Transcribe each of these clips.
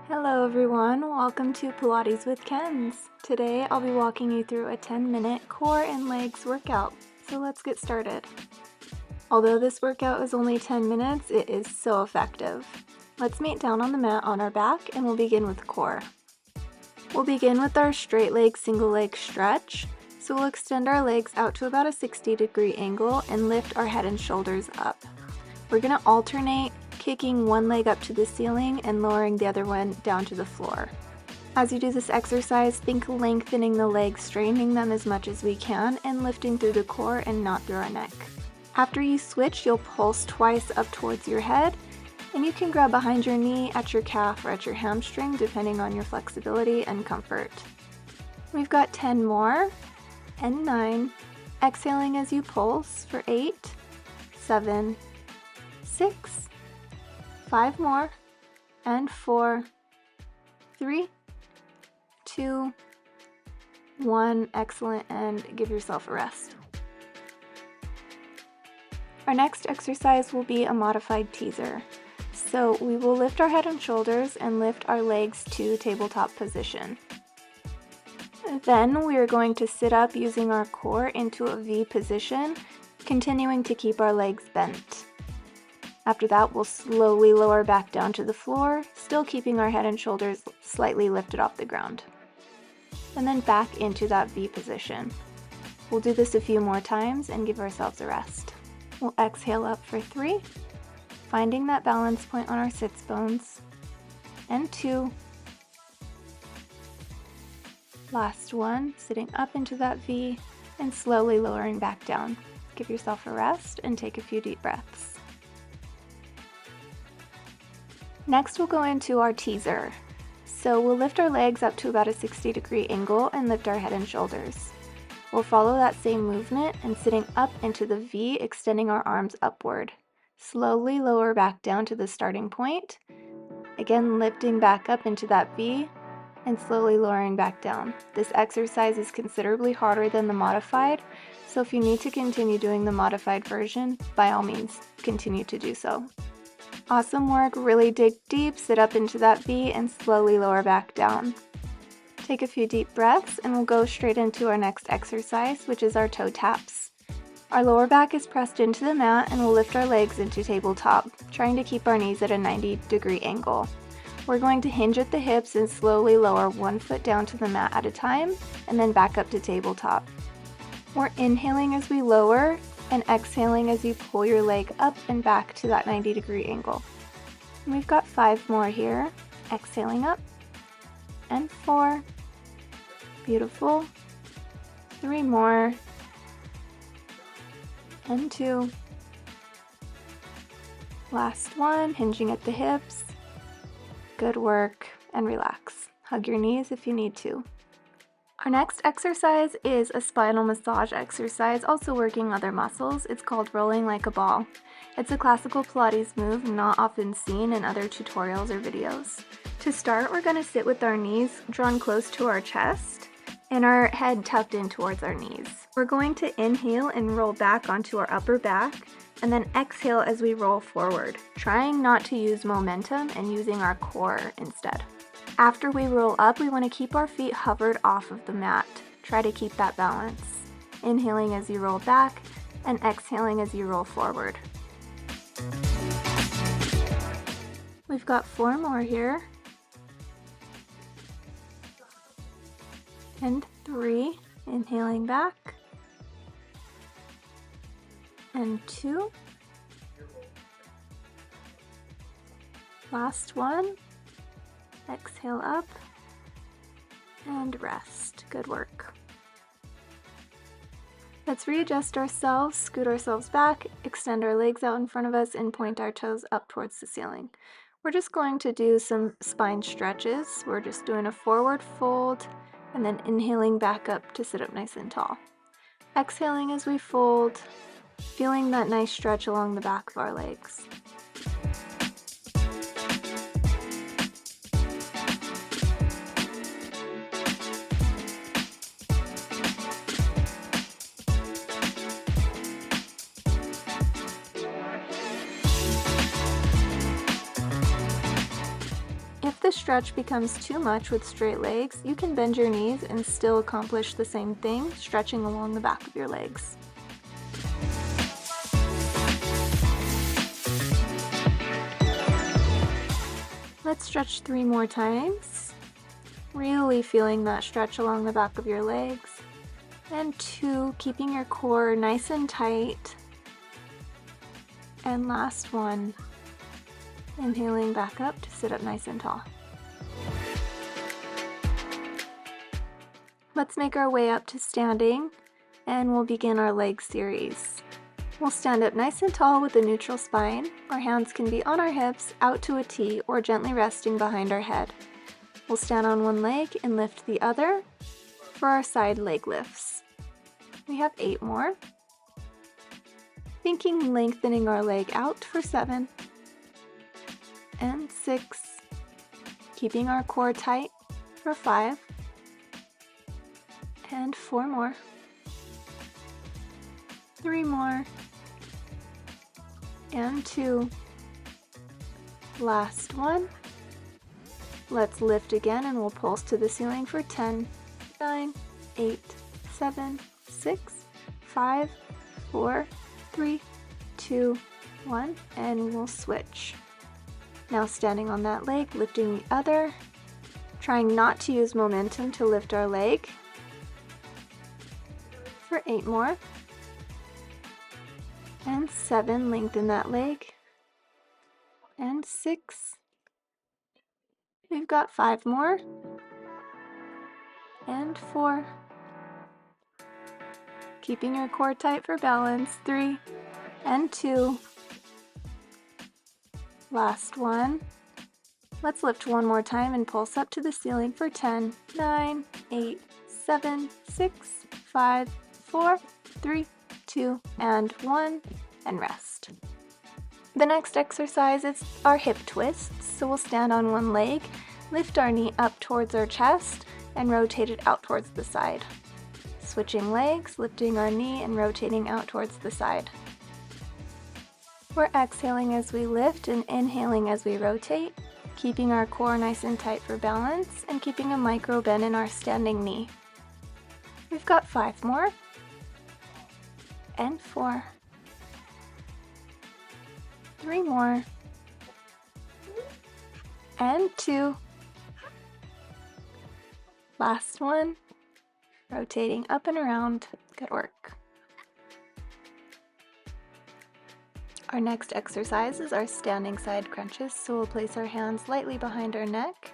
Hello everyone, welcome to Pilates with Kens. Today I'll be walking you through a 10-minute core and legs workout, so let's get started. Although this workout is only 10 minutes, it is so effective. Let's meet down on the mat on our back and we'll begin with core. We'll begin with our straight leg single leg stretch, so we'll extend our legs out to about a 60-degree angle and lift our head and shoulders up. We're going to alternate kicking one leg up to the ceiling and lowering the other one down to the floor. As you do this exercise, think lengthening the legs, straightening them as much as we can, and lifting through the core and not through our neck. After you switch, you'll pulse twice up towards your head, and you can grab behind your knee, at your calf, or at your hamstring, depending on your flexibility and comfort. We've got 10 more, and 9. Exhaling as you pulse for 8, 7, 6, 5 more, and 4, 3, 2, 1, excellent, and give yourself a rest. Our next exercise will be a modified teaser. So we will lift our head and shoulders and lift our legs to tabletop position. Then we are going to sit up using our core into a V position, continuing to keep our legs bent. After that, we'll slowly lower back down to the floor, still keeping our head and shoulders slightly lifted off the ground. And then back into that V position. We'll do this a few more times and give ourselves a rest. We'll exhale up for 3, finding that balance point on our sits bones, and 2. Last one, sitting up into that V and slowly lowering back down. Give yourself a rest and take a few deep breaths. Next, we'll go into our teaser. So we'll lift our legs up to about a 60-degree angle and lift our head and shoulders. We'll follow that same movement and sitting up into the V, extending our arms upward. Slowly lower back down to the starting point. Again, lifting back up into that V and slowly lowering back down. This exercise is considerably harder than the modified, so if you need to continue doing the modified version, by all means, continue to do so. Awesome work, really dig deep, sit up into that V and slowly lower back down. Take a few deep breaths and we'll go straight into our next exercise, which is our toe taps. Our lower back is pressed into the mat and we'll lift our legs into tabletop, trying to keep our knees at a 90-degree angle. We're going to hinge at the hips and slowly lower one foot down to the mat at a time and then back up to tabletop. We're inhaling as we lower and exhaling as you pull your leg up and back to that 90-degree angle. And we've got 5 more here. Exhaling up, and 4. Beautiful. 3 more, and 2. Last one, hinging at the hips. Good work, and relax. Hug your knees if you need to. Our next exercise is a spinal massage exercise, also working other muscles. It's called rolling like a ball. It's a classical Pilates move not often seen in other tutorials or videos. To start, we're going to sit with our knees drawn close to our chest and our head tucked in towards our knees. We're going to inhale and roll back onto our upper back, and then exhale as we roll forward, trying not to use momentum and using our core instead. After we roll up, we want to keep our feet hovered off of the mat. Try to keep that balance. Inhaling as you roll back and exhaling as you roll forward. We've got 4 more here. And 3. Inhaling back. And 2. Last one. Exhale up and rest. Good work. Let's readjust ourselves, scoot ourselves back, extend our legs out in front of us, and point our toes up towards the ceiling. We're just going to do some spine stretches. We're just doing a forward fold and then inhaling back up to sit up nice and tall. Exhaling as we fold, feeling that nice stretch along the back of our legs. the stretch becomes too much with straight legs, you can bend your knees and still accomplish the same thing, stretching along the back of your legs. Let's stretch 3 more times, really feeling that stretch along the back of your legs. And 2, keeping your core nice and tight. And last one, inhaling back up to sit up nice and tall. Let's make our way up to standing, and we'll begin our leg series. We'll stand up nice and tall with a neutral spine. Our hands can be on our hips, out to a T, or gently resting behind our head. We'll stand on one leg and lift the other for our side leg lifts. We have 8 more. Thinking lengthening our leg out for 7. And 6. Keeping our core tight for 5. And 4 more. 3 more. And 2. Last one. Let's lift again and we'll pulse to the ceiling for 10, 9, 8, 7, 6, 5, 4, 3, 2, 1, and we'll switch. Now standing on that leg, lifting the other, trying not to use momentum to lift our leg for 8 more. And 7, lengthen that leg. And 6. We've got 5 more. And 4. Keeping your core tight for balance. 3. And 2. Last one. Let's lift one more time and pulse up to the ceiling for 10, 9, 8, 7, 6, 5, 4, 3, 2, and 1, and rest. The next exercise is our hip twists. So we'll stand on one leg, lift our knee up towards our chest, and rotate it out towards the side. Switching legs, lifting our knee and rotating out towards the side. We're exhaling as we lift and inhaling as we rotate, keeping our core nice and tight for balance and keeping a micro bend in our standing knee. We've got 5 more. And 4. 3 more. And 2. Last one. Rotating up and around. Good work. Our next exercise is our standing side crunches, so we'll place our hands lightly behind our neck,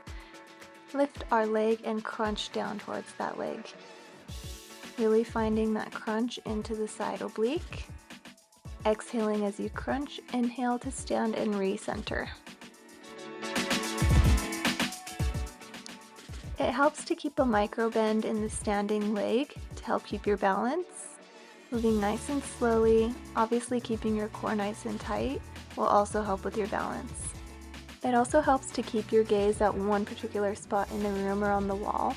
lift our leg and crunch down towards that leg. Really finding that crunch into the side oblique. Exhaling as you crunch, inhale to stand and recenter. It helps to keep a micro bend in the standing leg to help keep your balance. Moving nice and slowly, obviously keeping your core nice and tight, will also help with your balance. It also helps to keep your gaze at one particular spot in the room or on the wall.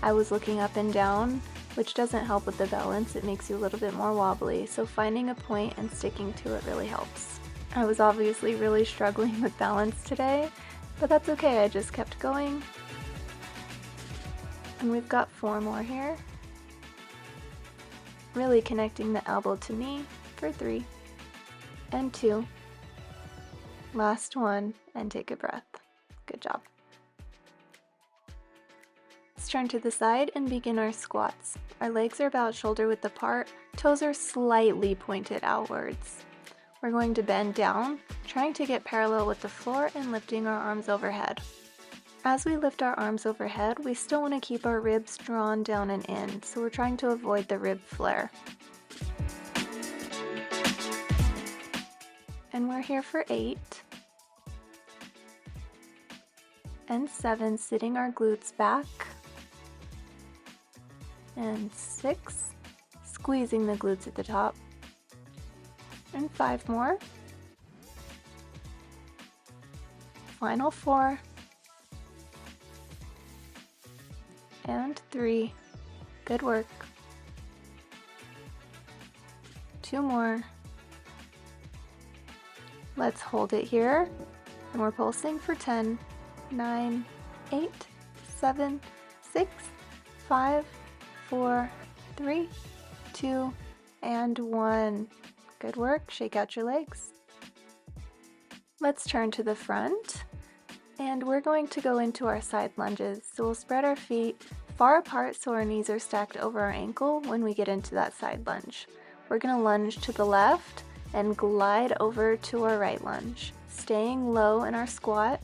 I was looking up and down, which doesn't help with the balance. It makes you a little bit more wobbly, so finding a point and sticking to it really helps. I was obviously really struggling with balance today, but that's okay, I just kept going. And we've got 4 more here. Really connecting the elbow to knee for 3. And 2. Last one, and take a breath. Good job. Let's turn to the side and begin our squats. Our legs are about shoulder width apart, toes are slightly pointed outwards. We're going to bend down, trying to get parallel with the floor and lifting our arms overhead. As we lift our arms overhead, we still want to keep our ribs drawn down and in, so we're trying to avoid the rib flare. And we're here for 8. And 7, sitting our glutes back. And 6, squeezing the glutes at the top. And 5 more. Final 4. And 3. Good work. 2 more. Let's hold it here. And we're pulsing for 10, 9, 8, 7, 6, 5, 4, 3, 2, and 1. Good work. Shake out your legs. Let's turn to the front, and we're going to go into our side lunges. So we'll spread our feet far apart so our knees are stacked over our ankle when we get into that side lunge. We're going to lunge to the left and glide over to our right lunge, staying low in our squat,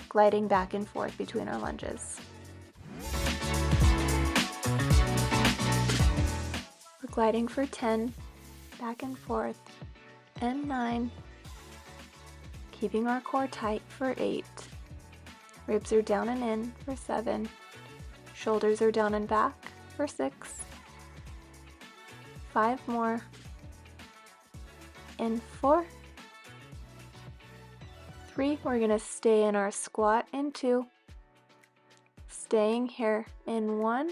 gliding back and forth between our lunges. We're gliding for 10, back and forth, and 9, keeping our core tight for 8, ribs are down and in for 7, shoulders are down and back for 6, 5 more, in 4, 3, we're going to stay in our squat in 2, staying here in 1,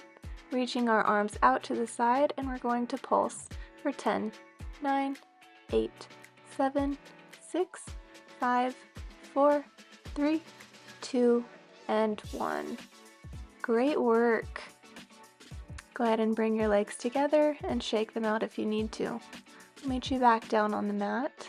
reaching our arms out to the side, and we're going to pulse for 10, 9, 8, 7, 6, 5, 4, 3, 2, and 1. Great work. Go ahead and bring your legs together and shake them out if you need to. We'll meet you back down on the mat.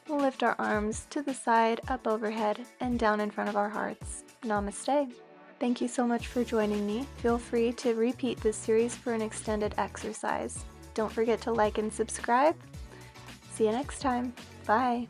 We'll lift our arms to the side, up overhead, and down in front of our hearts. Namaste. Thank you so much for joining me. Feel free to repeat this series for an extended exercise. Don't forget to like and subscribe. See you next time. Bye.